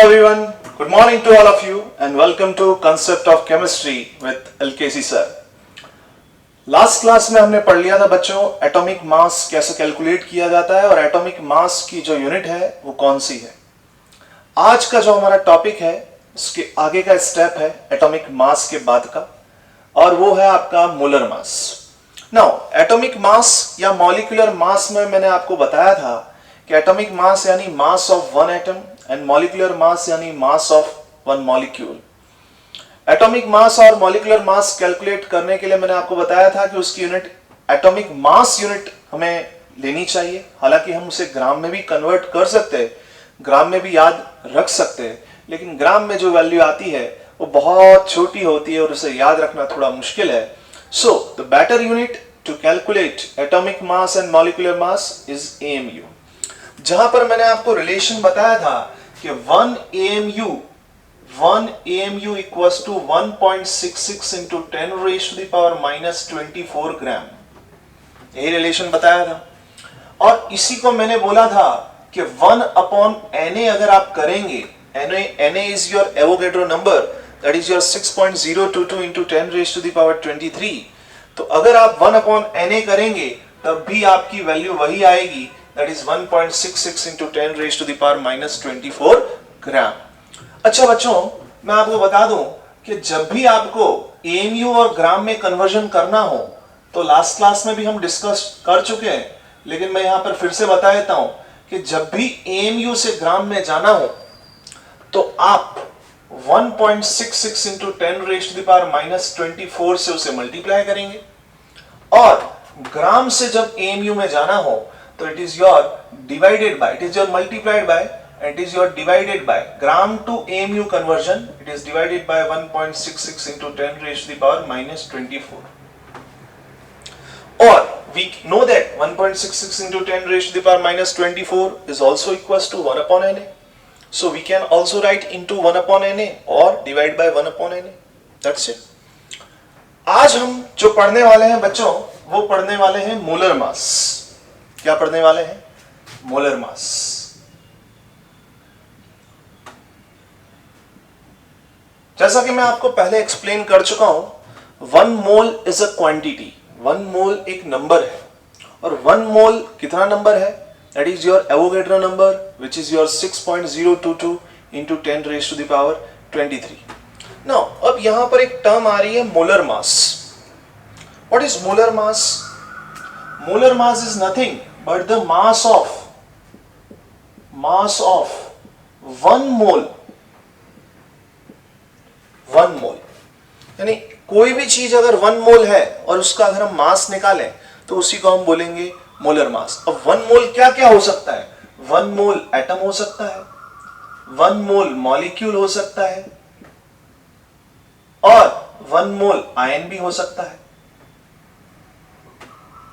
everyone, good morning to all of you and welcome to Concept of Chemistry with LKC sir. Last class में हमने पढ़ लिया था बच्चों एटॉमिक मास कैसे कैलकुलेट किया जाता है और एटॉमिक मास की जो यूनिट है वो कौन सी है। आज का जो हमारा टॉपिक है उसके आगे का स्टेप है एटॉमिक मास के बाद का और वो है आपका molar mass. Now atomic mass या मॉलिक्यूलर मास में मैंने आपको बताया था कि एटॉमिक मास यानी mass of one atom and molecular mass यानी mass of one molecule. Atomic mass और मॉलिक्यूलर मास कैलकुलेट करने के लिए मैंने आपको बताया था कि उसकी यूनिट एटॉमिक मास यूनिट हमें लेनी चाहिए। हालांकि हम उसे ग्राम में भी कन्वर्ट कर सकते हैं, ग्राम में भी याद रख सकते हैं, लेकिन ग्राम में जो वैल्यू आती है वो बहुत छोटी होती है और उसे याद रखना थोड़ा मुश्किल है। So the better unit to calculate atomic mass and molecular mass is AMU। जहां पर मैंने आपको रिलेशन बताया था कि 1 AMU equals to 1.66 into 10 raise to the power -24 gram, यही रिलेशन बताया था। और इसी को मैंने बोला था कि 1/Na अगर आप करेंगे, Na is your Avogadro number, that is your 6.022 into 10 raise to the power 23। तो अगर आप 1/Na करेंगे तब भी आपकी वैल्यू वही आएगी, that is 1.66 into 10 raised to the power -24 ग्राम। अच्छा बच्चों, मैं आपको बता दूं कि जब भी आपको AMU और ग्राम में कन्वर्जन करना हो, तो लास्ट क्लास में भी हम डिस्कस कर चुके हैं, लेकिन मैं यहां पर फिर से बता देता हूं कि जब भी AMU से ग्राम में जाना हो तो आप 1.66 into 10 raised to the power -24 से उसे मल्टीप्लाई करेंगे और ग्राम से जब AMU में जाना हो तो it is your divided by, it is your multiplied by, and it is your divided by gram to AMU conversion, it is divided by 1.66 into 10 raised to the power -24. Or we know that 1.66 into 10 raised to the power -24 is also equals to 1/Na. So we can also write into 1/Na or divide by 1/Na. That's it. आज हम जो पढ़ने वाले हैं बच्चों वो पढ़ने वाले हैं मोलर मास। क्या पढ़ने वाले हैं? Molar mass. जैसा कि मैं आपको पहले एक्सप्लेन कर चुका हूं, 1 मोल इज अ क्वांटिटी, 1 मोल एक नंबर है और 1 मोल कितना नंबर है? That is your Avogadro number which is your 6.022 into 10 raise to the power 23। Now अब यहां पर एक टर्म आ रही है molar mass. What is molar mass? Molar mass is nothing but the mass of 1 mole, 1 mole यानी कोई भी चीज अगर 1 मोल है और उसका अगर हम मास निकालें तो उसी को हम बोलेंगे मोलर मास। अब 1 मोल क्या क्या हो सकता है? 1 मोल एटम हो सकता है, 1 मोल मॉलिक्यूल हो सकता है और 1 मोल आयन भी हो सकता है।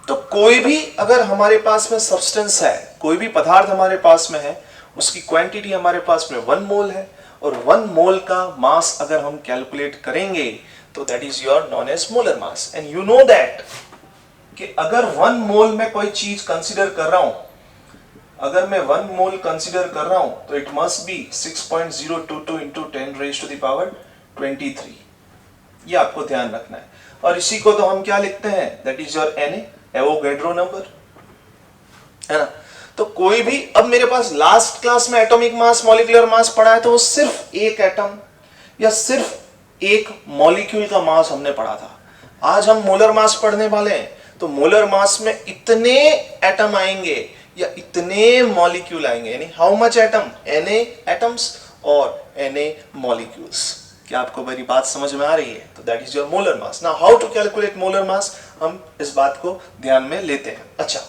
तो कोई भी अगर हमारे पास में सब्सटेंस है, कोई भी पदार्थ हमारे पास में है, उसकी क्वांटिटी हमारे पास में 1 मोल है और 1 मोल का मास अगर हम कैलकुलेट करेंगे तो that is your known as molar mass. And you know that कि अगर 1 मोल में कोई चीज कंसीडर कर रहा हूं, अगर मैं 1 मोल कंसीडर कर रहा हूं तो it must be 6.022 into 10 raise to the power 23। ये आपको ध्यान रखना है और इसी को तो हम क्या लिखते हैं? That is your Na, Avogadro number, है ना। तो कोई भी, अब मेरे पास लास्ट क्लास में एटॉमिक मास मॉलिक्यूलर मास पढ़ा है तो वो सिर्फ एक एटम या सिर्फ एक मॉलिक्यूल का मास हमने पढ़ा था। आज हम मोलर मास पढ़ने वाले हैं तो मोलर मास में इतने एटम आएंगे या इतने मॉलिक्यूल आएंगे, यानी how much atom, Na atoms और Na मॉलिक्यूल्स। क्या आपको मेरी बात समझ में आ रही है? तो that is your molar mass. Now how to calculate molar mass, हम इस बात को ध्यान में लेते हैं। अच्छा,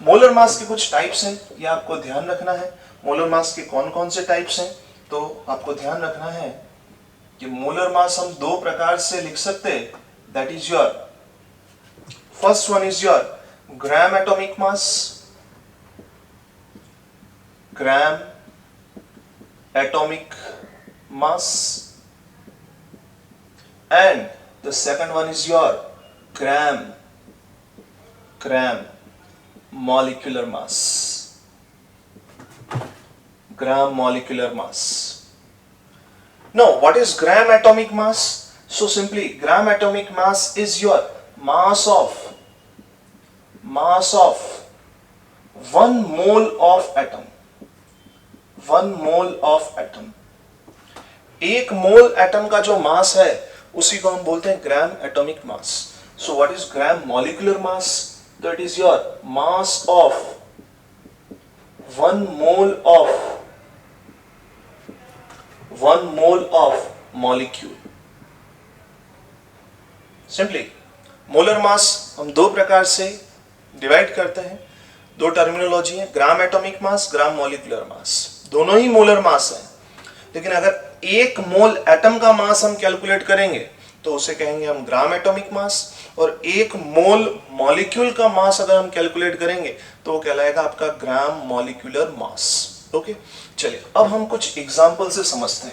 मोलर मास के कुछ टाइप्स हैं, ये आपको ध्यान रखना है। मोलर मास के कौन कौन से टाइप्स हैं तो आपको ध्यान रखना है कि मोलर मास हम 2 प्रकार से लिख सकते हैं। That is your first one is your gram atomic mass, gram atomic mass, and the second one is your gram molecular mass, gram molecular mass। Now, what is gram atomic mass? So simply, gram atomic mass is your mass of 1 mole of atom. 1 mole of atom. 1 mole atom का जो मास है उसी को हम बोलते हैं ग्राम atomic mass. So what is gram molecular mass? That is your mass of 1 mole of molecule. Simply molar mass हम दो प्रकार से डिवाइड करते हैं. दो टर्मिनोलॉजी है, ग्राम एटॉमिक मास, ग्राम मॉलिक्यूलर मास. दोनों ही मोलर मास है, लेकिन अगर 1 मोल एटम का मास हम कैलकुलेट करेंगे तो उसे कहेंगे हम ग्राम एटॉमिक मास, और 1 मोल मॉलिक्यूल का मास अगर हम कैलकुलेट करेंगे तो वो कहलाएगा आपका ग्राम मॉलिक्यूलर मास. ओके, चलिए अब हम कुछ एग्जांपल से समझते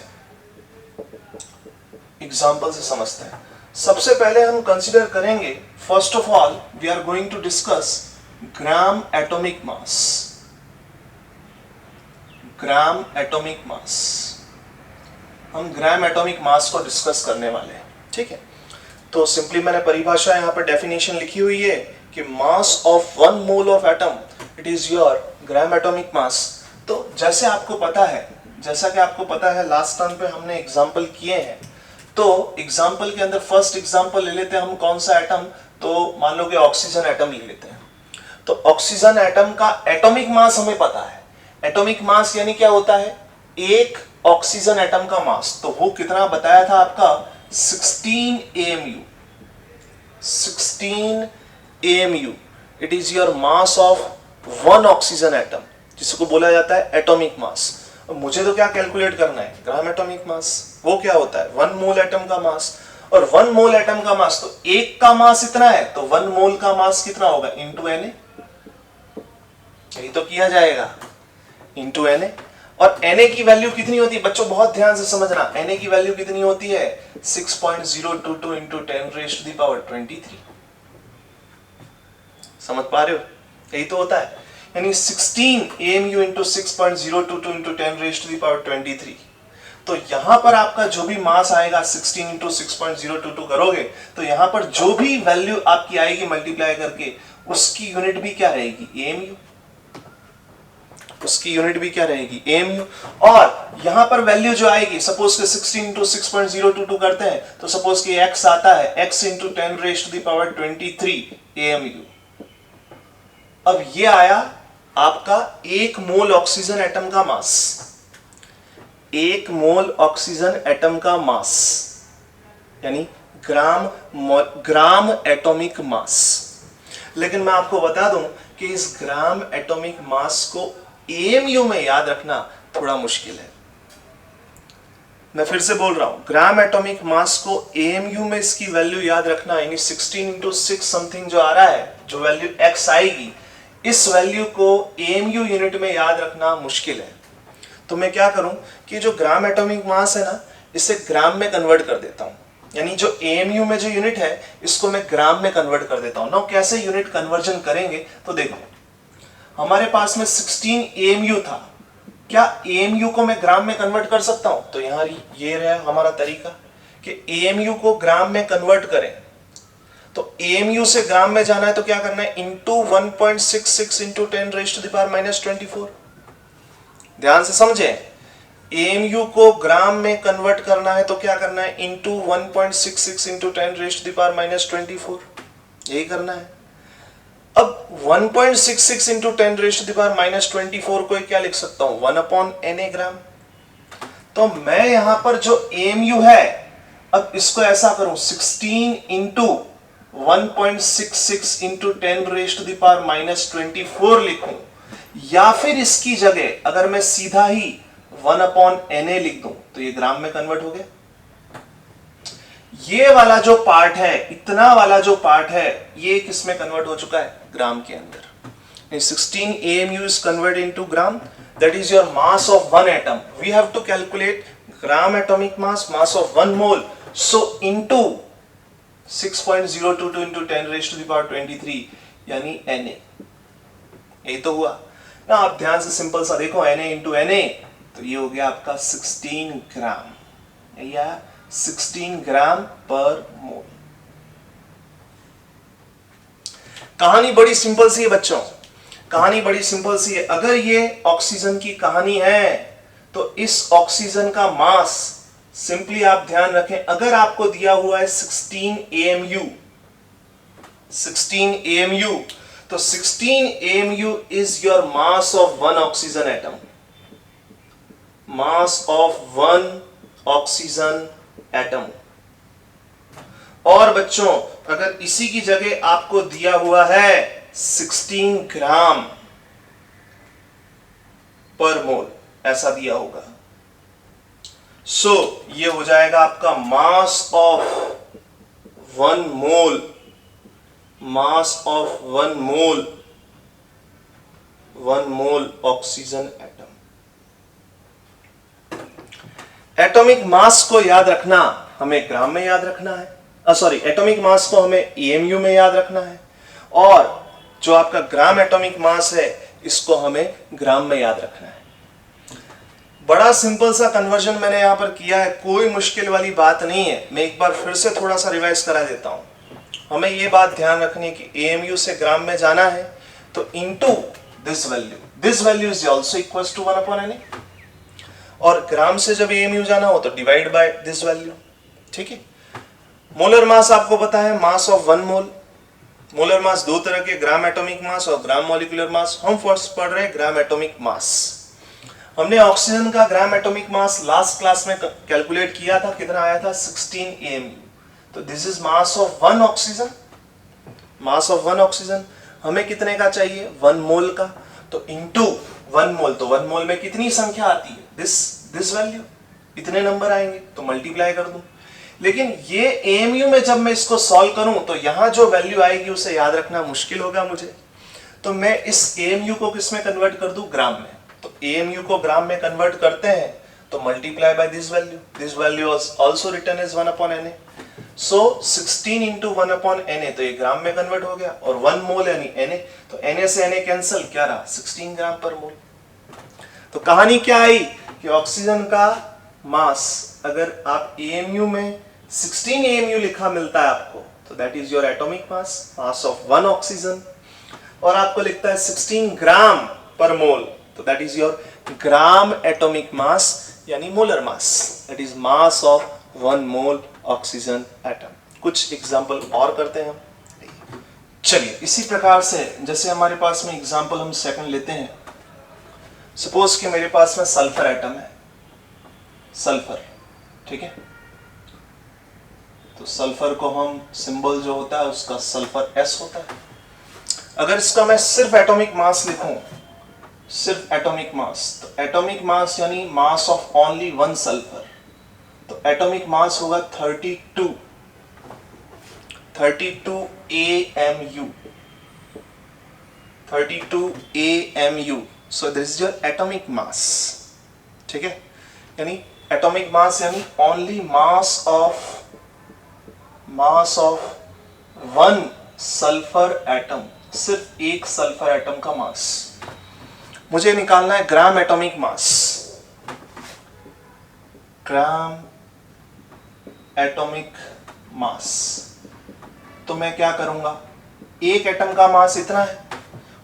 हैं. सबसे पहले हम कंसीडर करेंगे, first of all we are going to discuss gram atomic mass. Gram atomic mass, हम ग्राम एटॉमिक मास को डिस्कस करने वाले हैं. ठीक है, तो सिंपली मैंने परिभाषा यहाँ पर डेफिनेशन लिखी हुई है कि मास of 1 mole of atom it is your gram atomic मास. तो जैसा कि आपको पता है लास्ट टाइम पे हमने एग्जांपल किए हैं, तो एग्जांपल के अंदर फर्स्ट एग्जांपल ले लेते हैं हम. कौन सा एटम? तो मान लो कि ऑक्सीजन एटम ले लेते हैं. तो ऑक्सीजन एटम का एटॉमिक मास हमें पता है. एटॉमिक मास यानी क्या होता है? एक ऑक्सीजन एटम का मास. तो वो कितना बताया था आपका? 16 AMU. 16 AMU. It is your mass of 1 oxygen atom, जिसको बोला जाता है एटॉमिक मास. मुझे तो क्या कैलकुलेट करना है? ग्राम एटॉमिक मास. वो क्या होता है? 1 मोल एटम का मास. और 1 मोल एटम का मास, तो एक का मास इतना है, तो 1 मोल का मास कितना होगा? Into Na. यही तो किया जाएगा, इंटू Na. और Na की वैल्यू कितनी होती है बच्चों? बहुत ध्यान से समझना. Na की वैल्यू कितनी होती है? 6.022 इंटू 10⁻23. समझ पा रहे हो? यही तो होता है, यानी 16 AMU इंटू 6.022 इंटू 10⁻23. तो यहां पर आपका जो भी मास आएगा 16 इंटू 6.022 करोगे तो यहां पर जो भी वैल्यू आपकी आएगी मल्टीप्लाई करके, उसकी यूनिट भी क्या रहेगी? AMU. उसकी यूनिट भी क्या रहेगी? AMU. और यहां पर वैल्यू जो आएगी, सपोज के 16 इंटू 6.022 करते हैं तो सपोज के x आता है, x इंटू 10⁻23 AMU. अब ये आया आपका 1 मोल ऑक्सीजन एटम का मास. 1 मोल ऑक्सीजन एटम का मास यानी ग्राम एटॉमिक मास. लेकिन मैं आपको बता दूं कि इस ग्राम एटॉमिक मास को AMU में याद रखना थोड़ा मुश्किल है. मैं फिर से बोल रहा हूं, ग्राम एटॉमिक मास को AMU में इसकी वैल्यू याद रखना, यानी 16 इंटू 6 समथिंग जो आ रहा है, जो वैल्यू x आएगी, इस वैल्यू को AMU यूनिट में याद रखना मुश्किल है. तो मैं क्या करूं कि जो ग्राम एटॉमिक मास है ना, इसे ग्राम में कन्वर्ट कर देता हूं. यानी जो AMU में जो यूनिट है इसको मैं ग्राम में कन्वर्ट कर देता हूं. ना कैसे यूनिट कन्वर्जन करेंगे? तो देखो, हमारे पास में 16 AMU था. क्या AMU को मैं ग्राम में कन्वर्ट कर सकता हूं? तो यहां ये रहा हमारा तरीका कि AMU को ग्राम में कन्वर्ट करें. तो AMU से ग्राम में जाना है तो क्या करना है? Into 1.66 into 10⁻⁻24. ध्यान से समझे, AMU को ग्राम में कन्वर्ट करना है तो क्या करना है? Into 1.66 into 10⁻⁻24. यही करना है. अब 1.66 इंटू 10⁻⁻24 को क्या लिख सकता हूं? 1/Na ग्राम. तो मैं यहां पर जो AMU है, अब इसको ऐसा करूं, 16 इंटू 1.66 इंटू 10⁻⁻24 लिखूं, या फिर इसकी जगह अगर मैं सीधा ही 1/Na लिख दूं तो ये ग्राम में कन्वर्ट हो गया. ये वाला जो पार्ट है, इतना वाला जो पार्ट है, ये किस में कन्वर्ट हो चुका है? ग्राम के अंदर. 16 AMU is converted into gram. That is your mass of 1 atom. We have to calculate gram atomic mass of 1 mole. So into 6.022 into 10⁻23 यानी Na. यही तो हुआ ना. आप ध्यान से सिंपल सा देखो, Na into Na, तो ये हो गया आपका 16 ग्राम. या 16 ग्राम पर मोल। कहानी बड़ी सिंपल सी है बच्चों, कहानी बड़ी सिंपल सी है। अगर ये ऑक्सीजन की कहानी है तो इस ऑक्सीजन का मास सिंपली आप ध्यान रखें, अगर आपको दिया हुआ है 16 AMU, 16 AMU, तो 16 AMU is your mass of one oxygen atom, mass of one oxygen atom। और बच्चों अगर इसी की जगह आपको दिया हुआ है 16 ग्राम पर मोल, ऐसा दिया होगा, सो ये हो जाएगा आपका मास of one mole, mass of one mole oxygen atom. Atomic mass को याद रखना हमें ग्राम में याद रखना है, सॉरी एटॉमिक मास को हमें AMU में याद रखना है, और जो आपका ग्राम एटॉमिक मास है इसको हमें ग्राम में याद रखना है। बड़ा सिंपल सा कन्वर्जन मैंने यहां पर किया है, कोई मुश्किल वाली बात नहीं है। मैं एक बार फिर से थोड़ा सा रिवाइज करा देता हूं। हमें ये बात ध्यान रखनी है कि AMU से ग्राम में जाना है तो into this value is also equals to 1/Na, और ग्राम से जब AMU जाना हो तो डिवाइड बाय दिस वैल्यू। ठीक है। मोलर मास आपको पता है, मास of one mole. Molar mass दो तरह के, ग्राम एटॉमिक मास और ग्राम मॉलिक्यूलर मास। हम फर्स्ट पढ़ रहे हैं ग्राम एटॉमिक मास। हमने ऑक्सीजन का ग्राम एटॉमिक मास लास्ट क्लास में कैलकुलेट किया था, कितना आया था 16 AMU। तो this is mass of one oxygen, mass of one oxygen. हमें कितने का चाहिए, 1 मोल का, तो इनटू 1 मोल, तो 1 मोल में कितनी संख्या आती है, दिस वैल्यू, इतने नंबर आएंगे, तो मल्टीप्लाई कर दूं। लेकिन ये AMU में जब मैं इसको सॉल्व करूं तो यहां जो वैल्यू आएगी उसे याद रखना मुश्किल होगा मुझे, तो मैं इस AMU को किस में कन्वर्ट कर दूं, ग्राम में। तो AMU को ग्राम में कन्वर्ट करते हैं तो multiply by this value is also written as 1/Na। So 16 into 1/Na, तो ये ग्राम में कन्वर्ट हो गया, और 1 मोल यानी Na, तो Na से Na कैंसिल, क्या रहा 16 ग्राम पर मोल। तो कहानी क्या आई कि ऑक्सीजन का मास अगर आप AMU में 16 AMU लिखा मिलता है आपको, तो that is your atomic mass of one oxygen, और आपको लिखता है 16 ग्राम पर मोल, तो that is your gram atomic mass यानी molar mass, that is mass of 1 mole oxygen atom. कुछ एग्जांपल और करते हैं हम। चलिए इसी प्रकार से जैसे हमारे पास में एग्जांपल हम सेकंड लेते हैं। सपोज कि मेरे पास में सल्फर एटम है, सल्फर, ठीक है। तो सल्फर को हम सिंबल जो होता है उसका सल्फर S होता है। अगर इसका मैं सिर्फ एटॉमिक मास लिखूं, सिर्फ एटॉमिक मास, तो एटॉमिक मास यानी mass of only one sulphur, तो एटॉमिक मास होगा 32 AMU, 32 AMU। So this is your atomic मास, ठीक है। यानी एटॉमिक मास यानी only mass of one sulphur atom, सिर्फ एक सल्फर एटम का मास। मुझे निकालना है ग्राम एटॉमिक मास, ग्राम एटॉमिक मास। तो मैं क्या करूंगा, एक एटम का मास इतना है,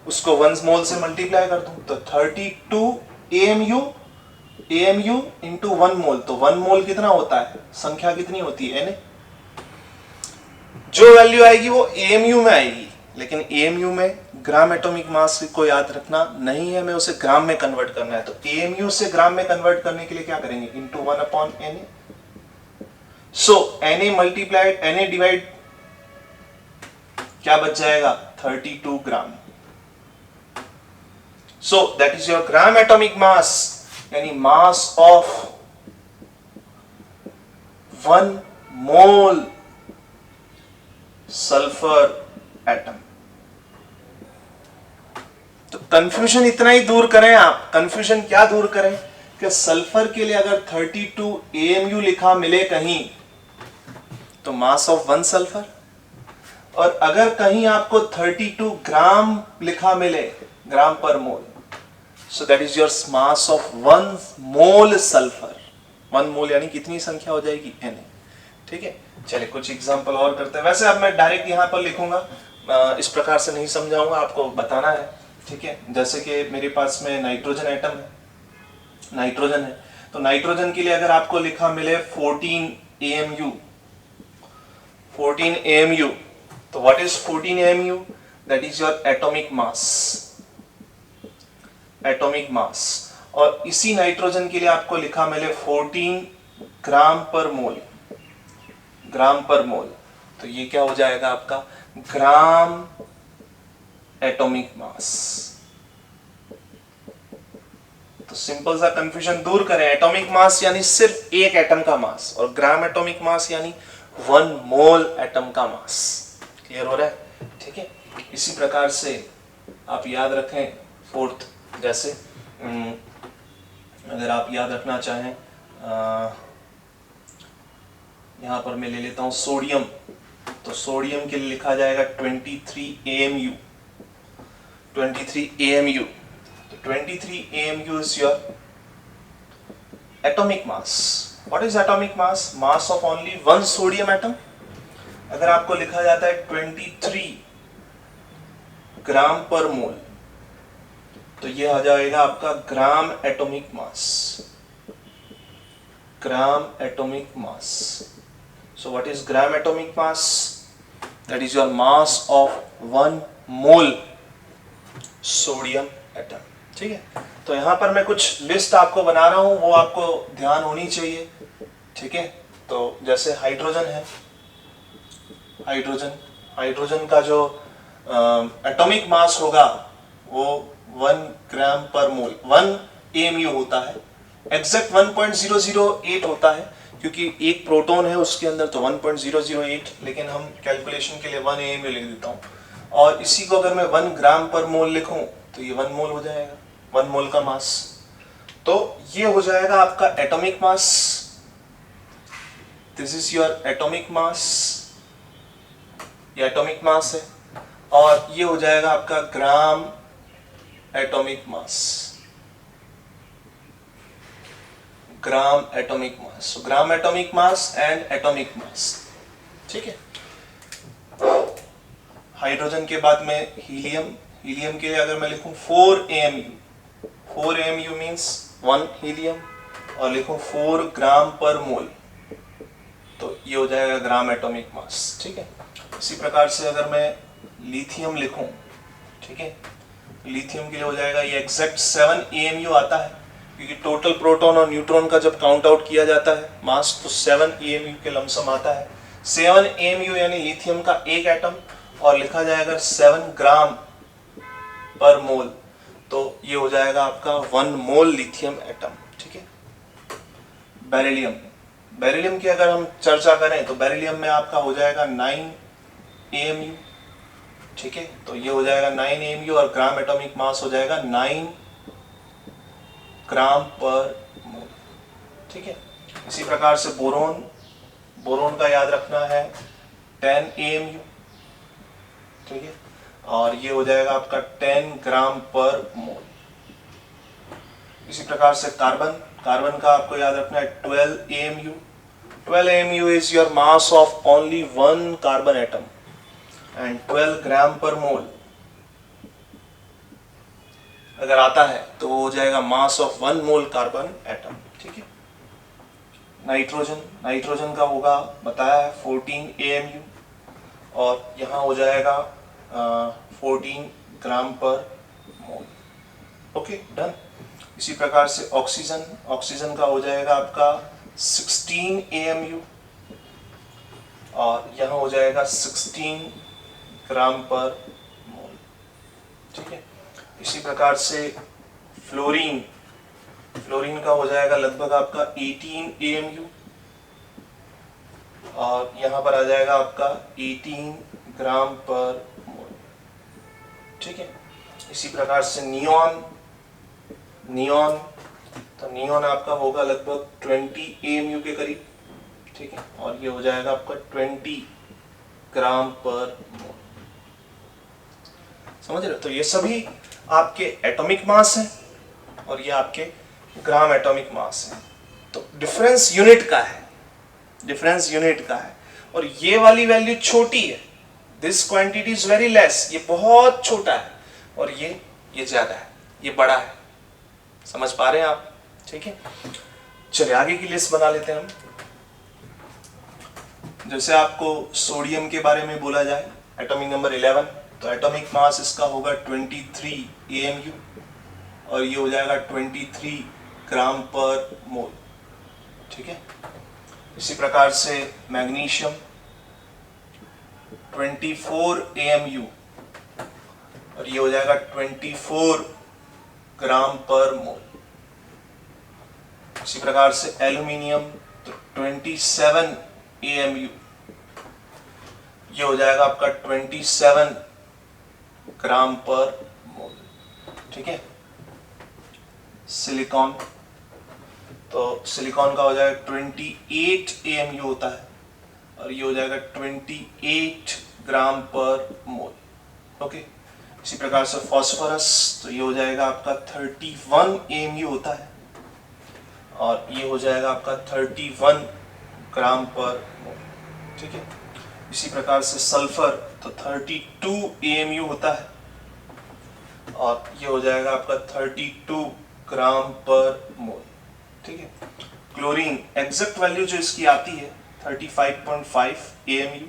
उसको 1 मोल से मल्टीप्लाई कर दूं, तो 32 AMU इंटू 1 मोल, तो 1 मोल कितना होता है, संख्या कितनी होती है Na। जो वैल्यू आएगी वो AMU में आएगी, लेकिन AMU में ग्राम एटॉमिक मास को याद रखना नहीं है, हमें उसे ग्राम में कन्वर्ट करना है। तो AMU से ग्राम में कन्वर्ट करने के लिए क्या करेंगे, into 1/Na। So Na multiplied Na divide क्या बच जाएगा, 32 gram. So that is your gram atomic mass यानी mass of 1 mole sulphur atom. तो कंफ्यूजन इतना ही दूर करें आप, कंफ्यूजन क्या दूर करें कि सल्फर के लिए अगर 32 AMU लिखा मिले कहीं तो मास ऑफ वन सल्फर, और अगर कहीं आपको 32 ग्राम लिखा मिले, ग्राम पर mole, so that is your mass of 1 mole sulphur, 1 mole यानी कितनी संख्या हो जाएगी, Na। ठीक है, चलिए कुछ एग्जांपल और करते हैं। वैसे अब मैं डायरेक्ट यहाँ पर लिखूंगा, इस प्रकार से नहीं समझाऊंगा, आपको बताना है। ठीक है, जैसे कि मेरे पास में नाइट्रोजन एटम है, नाइट्रोजन है, तो नाइट्रोजन के लिए अगर आपको लिखा मिले 14 AMU, 14 AMU, तो what is 14 AMU? That is your atomic mass, atomic mass. और इसी नाइट्रोजन के लिए आपको लिखा मिले 14 ग्राम पर मोल, ग्राम पर मोल, तो ये क्या हो जाएगा आपका ग्राम एटॉमिक मास। तो सिंपल सा कंफ्यूजन दूर करें, एटॉमिक मास यानी सिर्फ एक एटम का मास, और ग्राम एटॉमिक मास यानी 1 मोल एटम का मास। क्लियर हो रहा है? ठीक है, इसी प्रकार से आप याद रखें फोर्थ, जैसे अगर आप याद रखना चाहें, यहां पर मैं ले लेता हूं सोडियम, तो सोडियम के लिए लिखा जाएगा 23 AMU, 23 AMU। तो 23 AMU is your atomic mass. What is atomic mass? Mass of only one sodium atom. अगर आपको लिखा जाता है 23 ग्राम पर मोल, तो ये आ जाएगा आपका ग्राम atomic mass, gram atomic mass. So what is gram atomic mass? That is your mass of 1 mole sodium atom। ठीक है, तो यहां पर मैं कुछ लिस्ट आपको बना रहा हूं, वो आपको ध्यान होनी चाहिए। ठीक है, तो जैसे हाइड्रोजन है, हाइड्रोजन, हाइड्रोजन का जो एटॉमिक मास होगा वो 1 ग्राम पर मोल, 1 AMU होता है। एग्जैक्ट 1.008 होता है, क्योंकि एक प्रोटॉन है उसके अंदर, तो 1.008, लेकिन हम कैलकुलेशन के लिए 1 AMU लिख देता हूं। और इसी को अगर मैं 1 ग्राम पर मोल लिखूं तो ये 1 मोल हो जाएगा, 1 मोल का मास। तो ये हो जाएगा आपका atomic mass, this is your atomic मास, ये एटॉमिक मास है। और ये हो जाएगा आपका ग्राम atomic mass, gram atomic mass. Gram atomic mass and atomic mass. ठीक है, हाइड्रोजन के बाद में हीलियम, हीलियम के लिए अगर मैं लिखूं 4 AMU, 4 AMU मींस 1 हीलियम, और लिखूं 4 ग्राम पर मोल, तो ये हो जाएगा ग्राम एटॉमिक मास। ठीक है, इसी प्रकार से अगर मैं लिथियम लिखूं, ठीक है, लिथियम के लिए हो जाएगा, ये एग्जैक्ट 7 AMU आता है, क्योंकि टोटल प्रोटॉन और न्यूट्रॉन का जब काउंट आउट किया जाता है मास, तो 7 AMU के लमसम आता है। 7 AMU यानी लिथियम का एक एटम, और लिखा जाएगा 7 ग्राम पर मोल, तो ये हो जाएगा आपका 1 मोल लिथियम एटम। ठीक है, बेरिलियम, बेरिलियम की अगर हम चर्चा करें तो बेरिलियम में आपका हो जाएगा 9 AMU। ठीक है, तो ये हो जाएगा 9 AMU, और ग्राम एटॉमिक मास हो जाएगा 9 ग्राम पर मोल। ठीक है, इसी प्रकार से बोरोन, बोरोन का याद रखना है 10 AMU। ठीक है, और ये हो जाएगा आपका 10 ग्राम पर मोल। इसी प्रकार से कार्बन, कार्बन का आपको याद रखना है 12 AMU। 12 AMU is your mass of only 1 carbon atom and 12 ग्राम पर मोल अगर आता है तो हो जाएगा मास ऑफ 1 मोल कार्बन एटम। ठीक है, नाइट्रोजन, नाइट्रोजन का होगा बताया है 14 AMU, और यहाँ हो जाएगा 14 ग्राम पर मोल। Okay, done. इसी प्रकार से ऑक्सीजन, ऑक्सीजन का हो जाएगा आपका 16 AMU, और यहाँ हो जाएगा 16 ग्राम पर मोल। ठीक है, इसी प्रकार से फ्लोरीन, फ्लोरीन का हो जाएगा लगभग आपका 18 AMU, और यहाँ पर आ जाएगा आपका 18 ग्राम पर मोल। ठीक है, इसी प्रकार से नियॉन, नियॉन, तो नियॉन आपका होगा लगभग 20 AMU के करीब। ठीक है, और ये हो जाएगा आपका 20 ग्राम पर मोल। समझ रहे हो? तो ये सभी आपके एटॉमिक मास हैं, और ये आपके ग्राम एटॉमिक मास हैं। तो डिफरेंस यूनिट का है, डिफरेंस यूनिट का है। और ये वाली वैल्यू छोटी है, this quantity is very less, ये बहुत छोटा है, और ये ज्यादा है, ये बड़ा है। समझ पा रहे हैं आप? ठीक है, चलिए आगे की लिस्ट बना लेते हैं हम। जैसे आपको सोडियम के बारे में बोला जाए, एटॉमिक नंबर 11, तो एटॉमिक मास इसका होगा 23 AMU, और ये हो जाएगा 23 ग्राम पर मोल। ठीक है, इसी प्रकार से मैग्नीशियम 24 AMU, और ये हो जाएगा 24 ग्राम पर मोल। इसी प्रकार से एल्यूमिनियम तो 27 AMU, ये हो जाएगा आपका 27 ग्राम पर मोल। ठीक है, सिलिकॉन, तो सिलिकॉन का हो जाएगा 28 AMU होता है, और ये हो जाएगा 28 ग्राम पर मोल। ओके, इसी प्रकार से फास्फोरस, तो ये हो जाएगा आपका 31 AMU होता है, और ये हो जाएगा आपका 31 ग्राम पर मोल। ठीक है, इसी प्रकार से सल्फर, तो 32 AMU होता है, और ये हो जाएगा आपका 32 ग्राम पर मोल। ठीक है, क्लोरीन एग्जैक्ट वैल्यू जो इसकी आती है 35.5 AMU,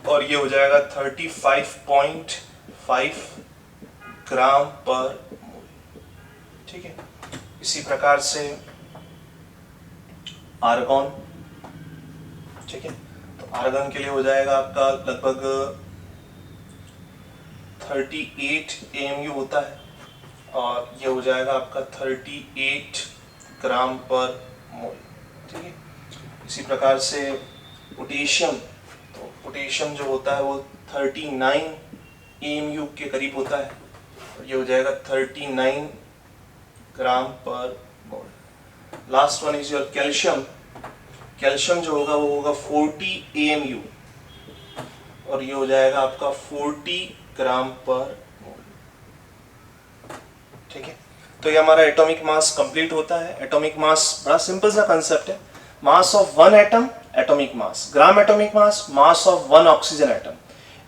और ये हो जाएगा 35.5 ग्राम पर मोल। ठीक है, इसी प्रकार से आर्गन, ठीक है, तो आर्गन के लिए हो जाएगा आपका लगभग 38 AMU होता है, और ये हो जाएगा आपका 38 ग्राम पर मोल। ठीक है, इसी प्रकार से पोटेशियम, तो पोटेशियम जो होता है वो 39 AMU के करीब होता है, और ये हो जाएगा 39 ग्राम पर mole. Last one is your calcium, calcium जो होगा वो होगा 40 AMU, और ये हो जाएगा आपका 40 ग्राम पर मोल। ठीक है, तो ये हमारा एटॉमिक मास कंप्लीट होता है। एटॉमिक मास बड़ा सिंपल सा कंसेप्ट है, मास of one atom atomic mass, gram atomic mass, mass of one oxygen atom.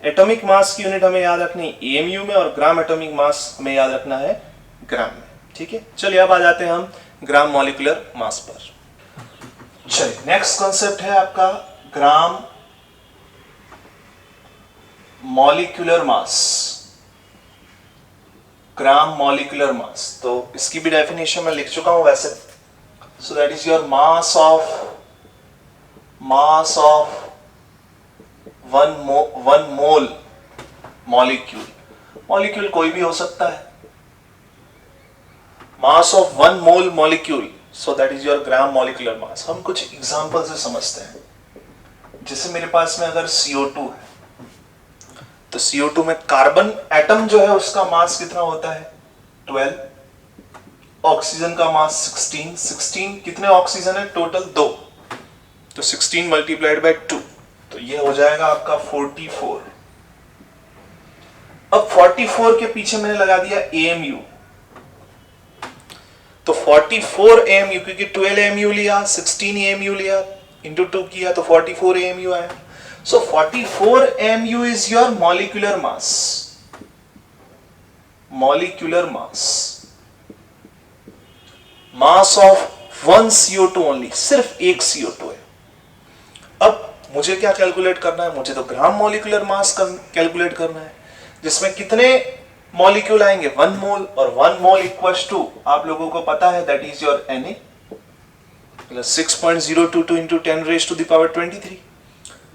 Atomic mass की यूनिट हमें याद रखनी है AMU में, और ग्राम एटॉमिक मास हमें याद रखना है ग्राम में। ठीक है, चलिए अब आ जाते हैं हम ग्राम मॉलिक्यूलर मास पर। चलिए नेक्स्ट कॉन्सेप्ट है आपका ग्राम मॉलिक्यूलर मास। ग्राम मॉलिक्यूलर मास, तो इसकी भी डेफिनेशन मैं लिख चुका हूं वैसे। सो that is your mass of one mole molecule. Molecule कोई भी हो सकता है, मास of one mole molecule, so that is your gram molecular मास। हम कुछ एग्जांपल से समझते हैं। जैसे मेरे पास में अगर CO2 है, तो CO2 में कार्बन एटम जो है उसका मास कितना होता है 12, ऑक्सीजन का मास 16 कितने ऑक्सीजन है टोटल 2, तो 16 मल्टीप्लाइड बाय 2, तो ये हो जाएगा आपका 44। अब 44 के पीछे मैंने लगा दिया AMU, तो 44 AMU, क्योंकि 12 AMU लिया, 16 AMU लिया, इंटू 2 किया तो 44 AMU आया। So 44 AMU is your molecular mass. Molecular mass. Mass of one CO2 only. सिर्फ एक CO2 है। अब मुझे क्या कैलकुलेट करना है? मुझे तो ग्राम मॉलिक्यूलर मास कैलकुलेट करना है, जिसमें कितने मॉलिक्यूल आएंगे 1 मोल, और 1 मोल इक्वल्स टू आप लोगों को पता है that is your Na plus 6.022 into 10 raise to the power 23।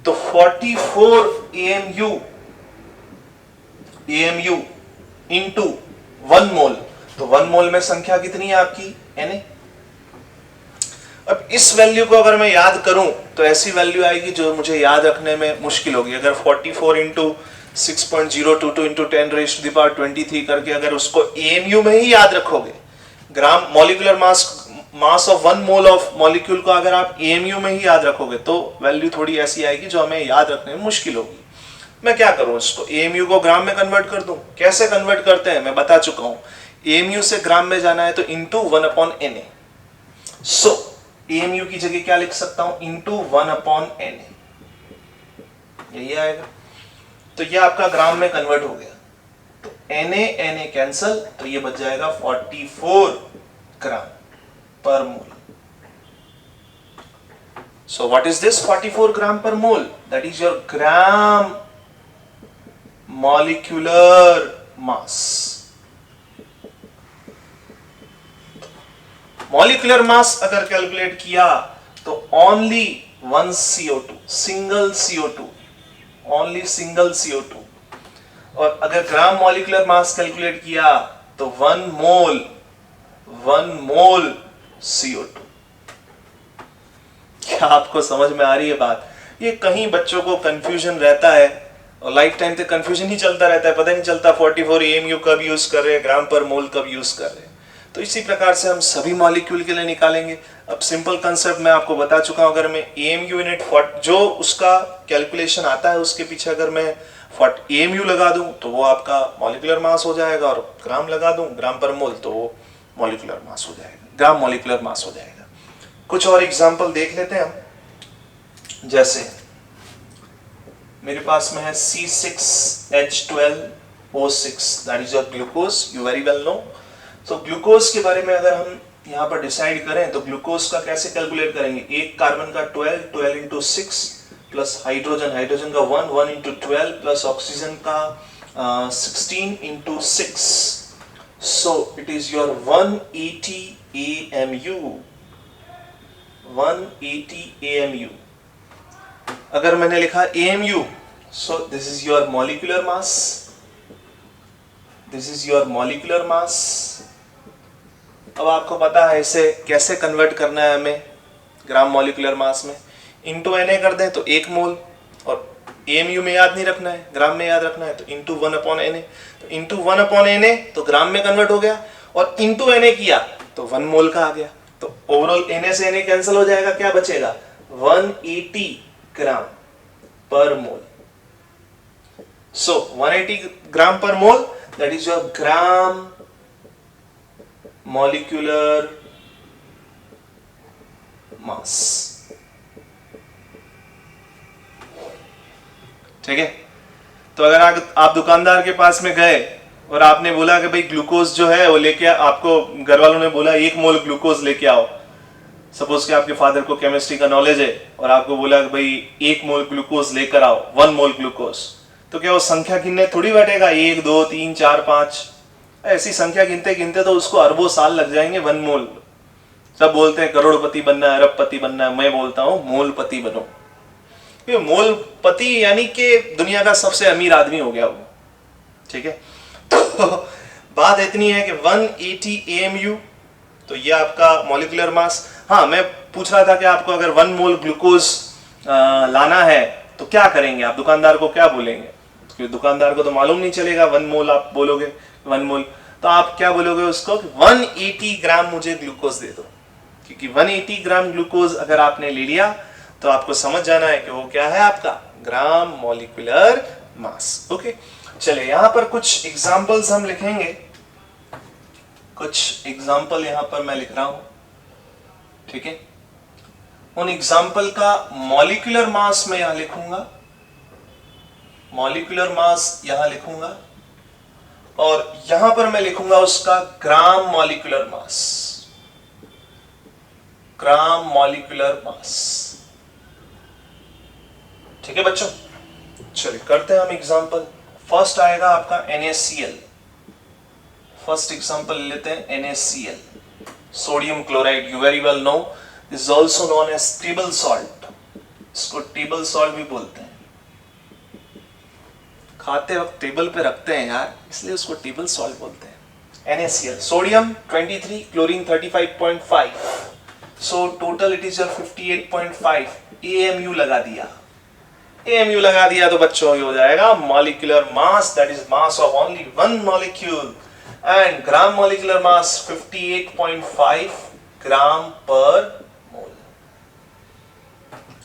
तो 44 AMU इंटू 1 मोल, तो 1 मोल में संख्या कितनी है आपकी Na। अब इस वैल्यू को अगर मैं याद करूं तो ऐसी वैल्यू आएगी जो मुझे याद रखने में मुश्किल होगी। अगर 44 into 6.022 into 10 raise to the power 23 करके अगर उसको AMU में ही याद रखोगे, gram molecular mass of 1 mole of molecule को अगर आप AMU में ही याद रखोगे तो वैल्यू थोड़ी ऐसी आएगी जो हमें याद रखने में मुश्किल होगी। मैं क्या करूं, इसको AMU को ग्राम में कन्वर्ट कर दूं। कैसे कन्वर्ट करते हैं मैं बता चुका हूं। AMU से ग्राम में जाना है तो इंटू 1/Na, सो AMU की जगह क्या लिख सकता हूं, इंटू 1/Na, यही आएगा। तो ये आपका ग्राम में कन्वर्ट हो गया, तो Na कैंसल, तो ये बच जाएगा 44 ग्राम पर मोल। So what is this 44 gram per mole? That is your gram molecular mass. Molecular mass अगर कैलकुलेट किया तो only one CO2, single CO2, only single CO2, और अगर ग्राम मॉलिक्यूलर मास कैलकुलेट किया तो 1 मोल CO2। क्या आपको समझ में आ रही है बात? ये कहीं बच्चों को कंफ्यूजन रहता है और लाइफ टाइम तक कंफ्यूजन ही चलता रहता है, पता नहीं चलता 44 AMU कब यूज कर रहे हैं, ग्राम पर मोल कब यूज कर रहे हैं। तो इसी प्रकार से हम सभी मॉलिक्यूल के लिए निकालेंगे। अब सिंपल कंसेप्ट मैं आपको बता चुका हूं, अगर मैं AMU यूनिट जो उसका कैलकुलेशन आता है उसके पीछे अगर मैं AMU लगा दूं तो वो आपका मॉलिक्यूलर मास हो जाएगा, और ग्राम लगा दूं ग्राम पर मोल तो वो मॉलिक्यूलर मास हो जाएगा, ग्राम मॉलिक्यूलर मास हो जाएगा। कुछ और एग्जाम्पल देख लेते हैं हम। जैसे मेरे पास में है C6H12O6, that is your glucose, you very well know. तो ग्लूकोज के बारे में अगर हम यहाँ पर डिसाइड करें तो ग्लूकोज का कैसे कैलकुलेट करेंगे, एक कार्बन का 12 into 6 प्लस हाइड्रोजन का 1 into 12 प्लस ऑक्सीजन का 16 into 6, so it is your 180 AMU, 180 AMU। अगर मैंने लिखा AMU, so this is your molecular mass, this is your molecular mass। अब आपको पता है इसे कैसे कन्वर्ट करना है हमें ग्राम मॉलिक्यूलर मास में, इंटू Na कर दें तो 1 मोल, और AMU में याद नहीं रखना है, ग्राम में याद रखना है, तो इंटू 1/Na, तो इंटू 1/Na तो ग्राम में कन्वर्ट हो गया, और इंटू Na किया तो 1 मोल का आ गया। तो ओवरऑल Na से Na कैंसिल हो जाएगा, क्या बचेगा 180 ग्राम पर मोल। सो 180 ग्राम पर mole, that is your gram molecular mass. ठीक है, तो अगर आप दुकानदार के पास में गए और आपने बोला कि भाई ग्लूकोज जो है वो लेके, आपको घर वालों ने बोला 1 मोल ग्लूकोज लेके आओ, सपोज कि आपके फादर को केमिस्ट्री का नॉलेज है और आपको बोला कि भाई 1 मोल ग्लूकोज लेकर आओ, 1 मोल ग्लूकोज, तो क्या वो संख्या गिनने थोड़ी बैठेगा 1 2 3 4 5, ऐसी संख्या गिनते गिनते तो उसको अरबों साल लग जाएंगे। 1 मोल, सब बोलते हैं करोड़पति बनना है, अरबपति बनना है, मैं बोलता हूं मोलपति बनो। ये मोलपति यानी कि दुनिया का सबसे अमीर आदमी हो गया वो। ठीक है, तो बात इतनी है कि 180 AMU, तो ये आपका मॉलिक्यूलर मास। हाँ, मैं पूछ रहा था कि आपको अगर 1 मोल ग्लूकोज लाना है तो क्या करेंगे, आप दुकानदार को क्या बोलेंगे, क्योंकि दुकानदार को तो मालूम नहीं चलेगा 1 मोल आप बोलोगे 1 मोल, तो आप क्या बोलोगे उसको कि 180 ग्राम मुझे ग्लूकोज दे दो, क्योंकि 180 ग्राम ग्लूकोज अगर आपने ले लिया तो आपको समझ जाना है कि वो क्या है, आपका ग्राम मॉलिक्यूलर मास। ओके, चलिए यहां पर कुछ एग्जांपल्स हम लिखेंगे, कुछ एग्जांपल यहां पर मैं लिख रहा हूं। ठीक है, उन एग्जांपल का मॉलिक्यूलर मास मैं यहां लिखूंगा, मॉलिक्यूलर मास यहां लिखूंगा, और यहां पर मैं लिखूंगा उसका ग्राम मॉलिक्यूलर मास, ग्राम मॉलिक्यूलर मास। ठीक है बच्चों, चलिए करते हैं हम एग्जांपल। फर्स्ट आएगा आपका NaCl, फर्स्ट एग्जांपल लेते हैं NaCl, sodium chloride, you very well know, this is also known as table salt, इसको टेबल सॉल्ट भी बोलते हैं, खाते वक्त टेबल पे रखते हैं यार, इसलिए उसको टेबल सॉल्ट बोलते हैं। NaCl, sodium 23, chlorine 35.5, so total it is your 58.5, AMU लगा दिया, AMU लगा दिया तो बच्चों ये हो जाएगा molecular mass, that is mass of only 1 molecule, and gram molecular mass 58.5 gram पर mole.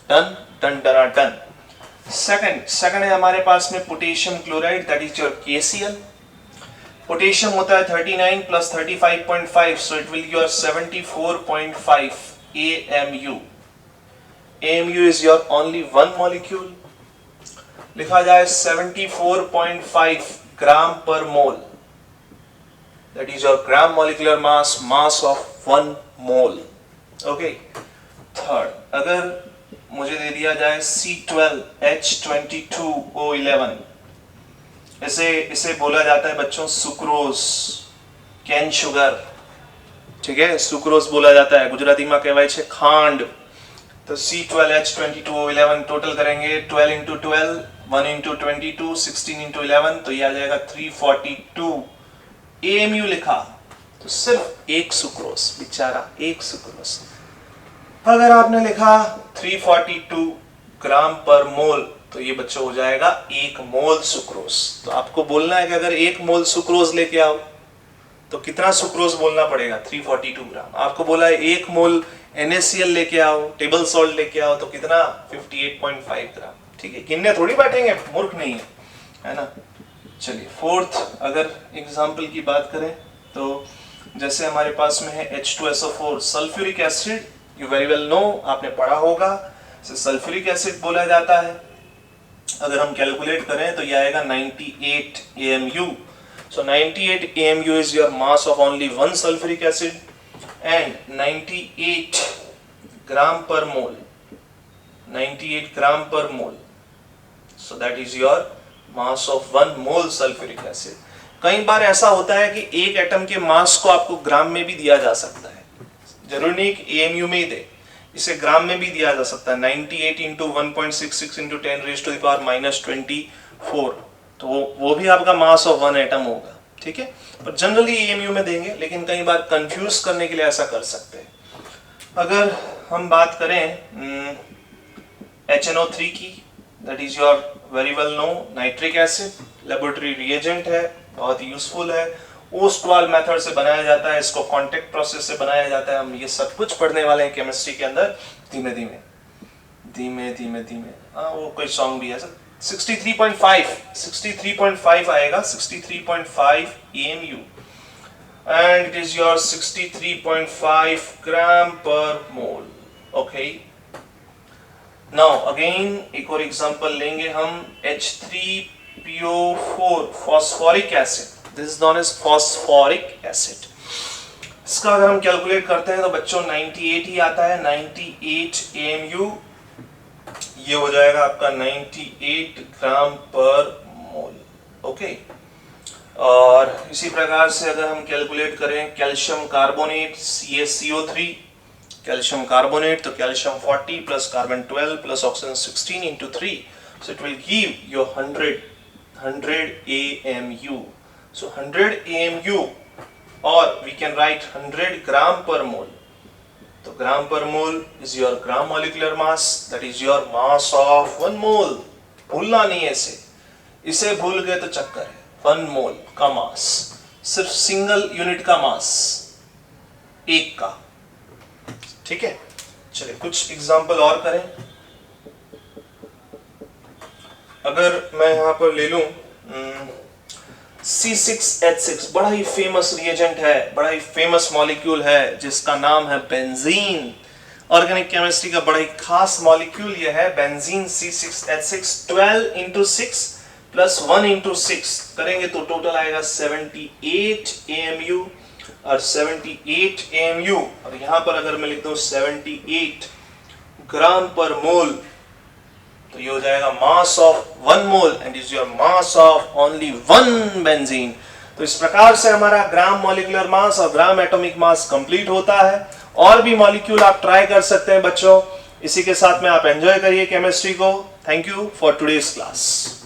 Done done done done. Second है हमारे पास में potassium chloride, that is your KCl। Potassium होता है 39 plus 35.5, so it will your 74.5 AMU. AMU is your only one molecule. लिखा जाए 74.5 ग्राम पर मोल. That is your gram molecular mass, mass of 1 mole. Okay. Third, अगर मुझे दे दिया जाए C12H22O11, इसे बोला जाता है बच्चों सुक्रोज, कैन शुगर. ठीक है, सुक्रोज बोला जाता है, गुजराती में कहवाय छे खांड. तो C12H22O11 टोटल करेंगे 12 into 12, 1 into 22, 16 into 11, तो ये आ जाएगा 342. AMU लिखा तो सिर्फ एक सुक्रोज, बेचारा एक सुक्रोज. अगर आपने लिखा 342 ग्राम पर मोल, तो ये बच्चों हो जाएगा 1 मोल सुक्रोज. तो आपको बोलना है कि अगर 1 मोल सुक्रोज लेके आओ तो कितना सुक्रोज बोलना पड़ेगा, 342 ग्राम. आपको बोला है 1 मोल NaCl लेके आओ, टेबल सॉल्ट लेके आओ, तो कितना 58.5 ग्राम. ठीक है, गिनने थोड़ी बैठेंगे, मूर्ख नहीं है ना. चलिए फोर्थ अगर एग्जाम्पल की बात करें तो जैसे हमारे पास में है H2SO4 sulphuric acid. You very well know, आपने पढ़ा होगा, इसे सल्फ्यूरिक एसिड बोला जाता है. अगर हम कैलकुलेट करें तो ये आएगा 98 AMU. So 98 AMU is your mass of only one sulfuric acid and 98 gram per mole. 98 gram per mole. So that is your mass of 1 mole sulfuric acid. कई बार ऐसा होता है कि एक एटम के मास को आपको ग्राम में भी दिया जा सकता है, जरूरी नहीं कि AMU में ही दे, इसे ग्राम में भी दिया जा सकता है. 98 into 1.66 into 10 raised to the power -24, तो वो भी आपका मास ऑफ 1 एटम होगा. ठीक है, पर जनरली AMU में देंगे, लेकिन कई बार कंफ्यूज करने के लिए ऐसा कर सकते हैं. अगर हम बात करें HNO3 की, that is your very well know nitric acid. Laboratory reagent है, बहुत यूजफुल है. ओस्टवाल मेथड से बनाया जाता है, इसको कांटेक्ट प्रोसेस से बनाया जाता है. हम ये सब कुछ पढ़ने वाले हैं केमिस्ट्री के अंदर, धीमे धीमे धीमे धीमे धीमे. वो कोई सॉन्ग भी है सर. 63.5 आएगा, 63.5 AMU and it is your 63.5 gram per mole. Okay. Now again एक और एग्जांपल लेंगे हम, H3PO4 phosphoric acid. This is known as phosphoric acid. इसका अगर हम कैलकुलेट करते हैं तो बच्चों 98 ही आता है, 98 AMU. ये हो जाएगा आपका 98 ग्राम पर मोल. ओके. और इसी प्रकार से अगर हम कैलकुलेट करें calcium carbonate CaCO3, calcium carbonate, तो calcium 40 plus carbon 12 plus oxygen 16 into 3, so it will give you 100 AMU. So 100 AMU, or we can write 100 gram per mole. तो ग्राम पर mole is your gram molecular mass, that is your mass of 1 मोल. भूलना नहीं है इसे भूल गए तो चक्कर है. 1 मोल का मास, सिर्फ सिंगल यूनिट का मास, एक का. ठीक है, चलिए कुछ एग्जांपल और करें. अगर मैं यहां पर ले लूं C6H6, बड़ा ही फेमस रिएजेंट है, बड़ा ही फेमस मॉलिक्यूल है जिसका नाम है बेंजीन. ऑर्गेनिक केमिस्ट्री का बड़ा ही खास मॉलिक्यूल ये है benzene C6H6. 12 into 6 plus 1 into 6 करेंगे तो टोटल आएगा 78 AMU. और 78 AMU, और यहां पर अगर मैं लिख दूं 78 ग्राम पर मोल, तो ये हो जाएगा मास of 1 mole and is your mass of only 1 benzene. तो इस प्रकार से हमारा ग्राम मॉलिक्यूलर मास और ग्राम एटॉमिक मास कंप्लीट होता है. और भी मॉलिक्यूल आप ट्राई कर सकते हैं बच्चों. इसी के साथ में आप एंजॉय करिए केमिस्ट्री को. Thank you for today's class.